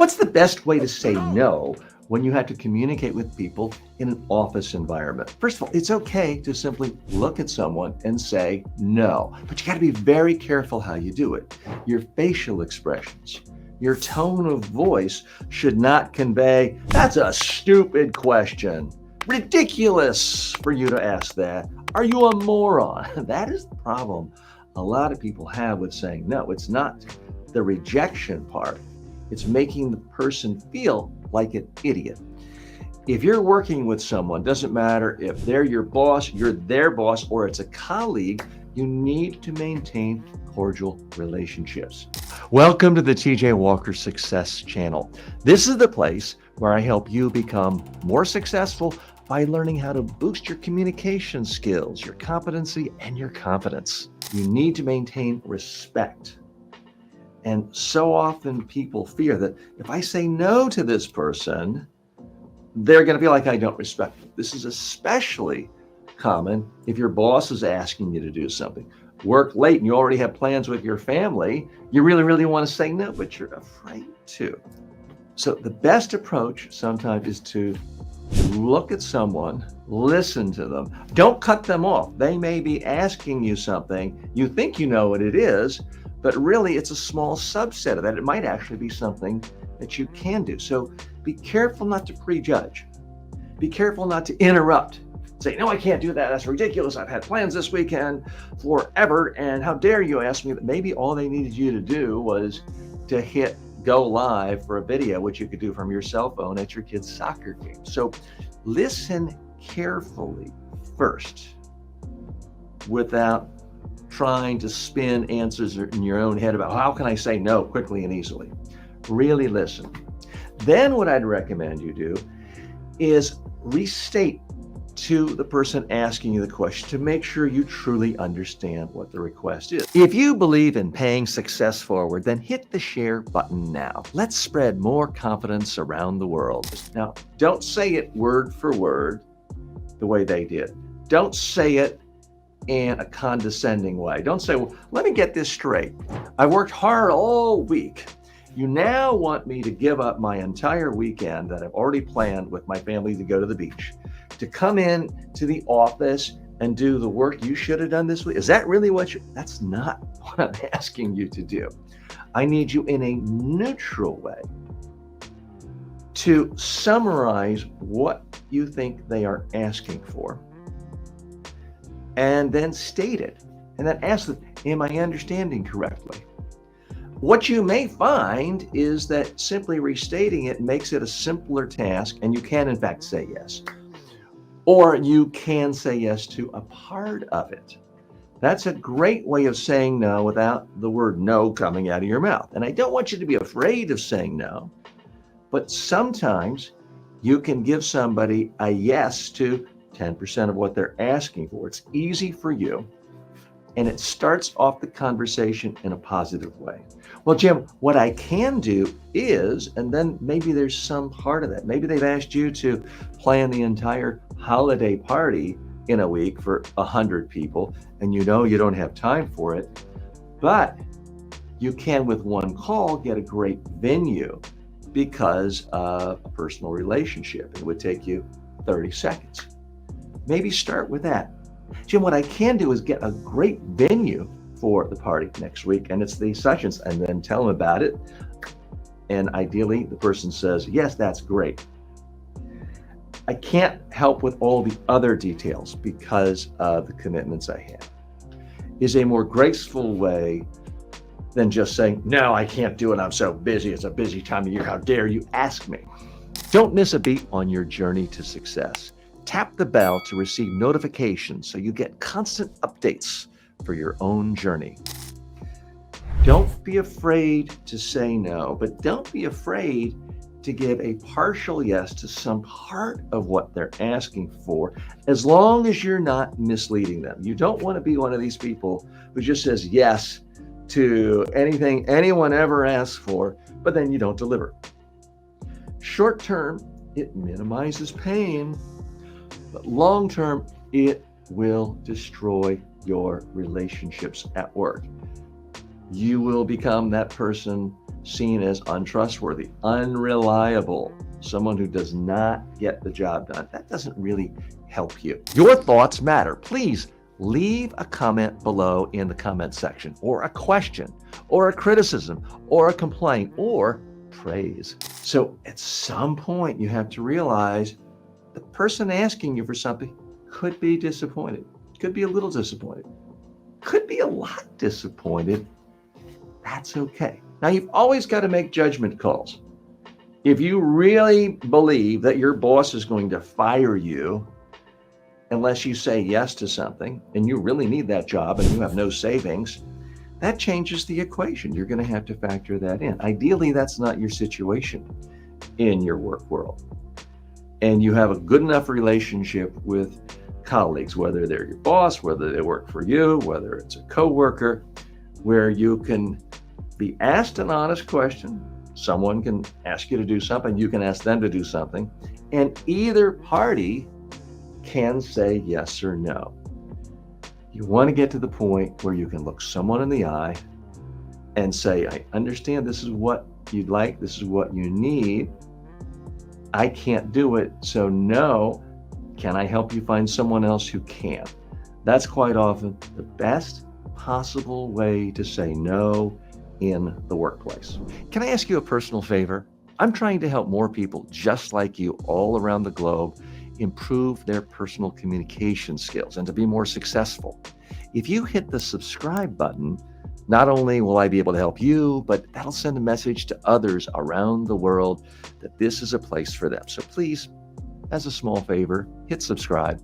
What's the best way to say no when you have to communicate with people in an office environment? First of all, it's okay to simply look at someone and say no, but you got to be very careful how you do it. Your facial expressions, your tone of voice should not convey, that's a stupid question. Ridiculous for you to ask that. Are you a moron? That is the problem a lot of people have with saying no. It's not the rejection part. It's making the person feel like an idiot. If you're working with someone, doesn't matter if they're your boss, you're their boss, or it's a colleague, you need to maintain cordial relationships. Welcome to the TJ Walker Success Channel. This is the place where I help you become more successful by learning how to boost your communication skills, your competency, and your confidence. You need to maintain respect. And so often people fear that if I say no to this person, they're going to feel like I don't respect them. This is especially common if your boss is asking you to do something. Work late and you already have plans with your family. You really want to say no, but you're afraid to. So the best approach sometimes is to look at someone, listen to them. Don't cut them off. They may be asking you something. You think you know what it is, but really it's a small subset of that. It might actually be something that you can do. So be careful not to prejudge. Be careful not to interrupt. Say, no, I can't do that. That's ridiculous. I've had plans this weekend forever. And how dare you ask me that? Maybe all they needed you to do was to hit go live for a video, which you could do from your cell phone at your kid's soccer game. So listen carefully first without trying to spin answers in your own head about how can I say no quickly and easily. Really listen. Then what I'd recommend you do is restate to the person asking you the question to make sure you truly understand what the request is. If you believe in paying success forward, then hit the share button now. Let's spread more confidence around the world. Now, don't say it word for word the way they did. Don't say it in a condescending way. Don't say, well, let me get this straight. I worked hard all week. You now want me to give up my entire weekend that I've already planned with my family to go to the beach, to come in to the office and do the work you should have done this week? Is that really that's not what I'm asking you to do. I need you in a neutral way to summarize what you think they are asking for and then state it and then ask them, am I understanding correctly? What you may find is that simply restating it makes it a simpler task, and you can in fact say yes. Or you can say yes to a part of it. That's a great way of saying no without the word no coming out of your mouth. And I don't want you to be afraid of saying no, but sometimes you can give somebody a yes to 10% of what they're asking for. It's easy for you, and it starts off the conversation in a positive way. Well, Jim, what I can do is, and then maybe there's some part of that. Maybe they've asked you to plan the entire holiday party in a week for 100 people, and you know you don't have time for it, but you can with one call get a great venue because of a personal relationship. It would take you 30 seconds. Maybe start with that. Jim, what I can do is get a great venue for the party next week, and it's the sessions, and then tell them about it. And ideally, the person says, yes, that's great. I can't help with all the other details because of the commitments I have. Is a more graceful way than just saying, no, I can't do it. I'm so busy. It's a busy time of year. How dare you ask me? Don't miss a beat on your journey to success. Tap the bell to receive notifications so you get constant updates for your own journey. Don't be afraid to say no, but don't be afraid to give a partial yes to some part of what they're asking for, as long as you're not misleading them. You don't want to be one of these people who just says yes to anything anyone ever asks for, but then you don't deliver. Short term, it minimizes pain, but long term, it will destroy your relationships at work. You will become that person seen as untrustworthy, unreliable, someone who does not get the job done. That doesn't really help you. Your thoughts matter. Please leave a comment below in the comment section, or a question, or a criticism, or a complaint, or praise. So at some point, you have to realize the person asking you for something could be disappointed, could be a little disappointed, could be a lot disappointed. That's okay. Now, you've always got to make judgment calls. If you really believe that your boss is going to fire you unless you say yes to something, and you really need that job and you have no savings, that changes the equation. You're going to have to factor that in. Ideally, that's not your situation in your work world. And you have a good enough relationship with colleagues, whether they're your boss, whether they work for you, whether it's a coworker, where you can be asked an honest question. Someone can ask you to do something, you can ask them to do something, and either party can say yes or no. You want to get to the point where you can look someone in the eye and say, I understand this is what you'd like, this is what you need. I can't do it, so no. Can I help you find someone else who can? That's quite often the best possible way to say no in the workplace. Can I ask you a personal favor? I'm trying to help more people just like you all around the globe improve their personal communication skills and to be more successful. If you hit the subscribe button, not only will I be able to help you, but that'll send a message to others around the world that this is a place for them. So please, as a small favor, hit subscribe.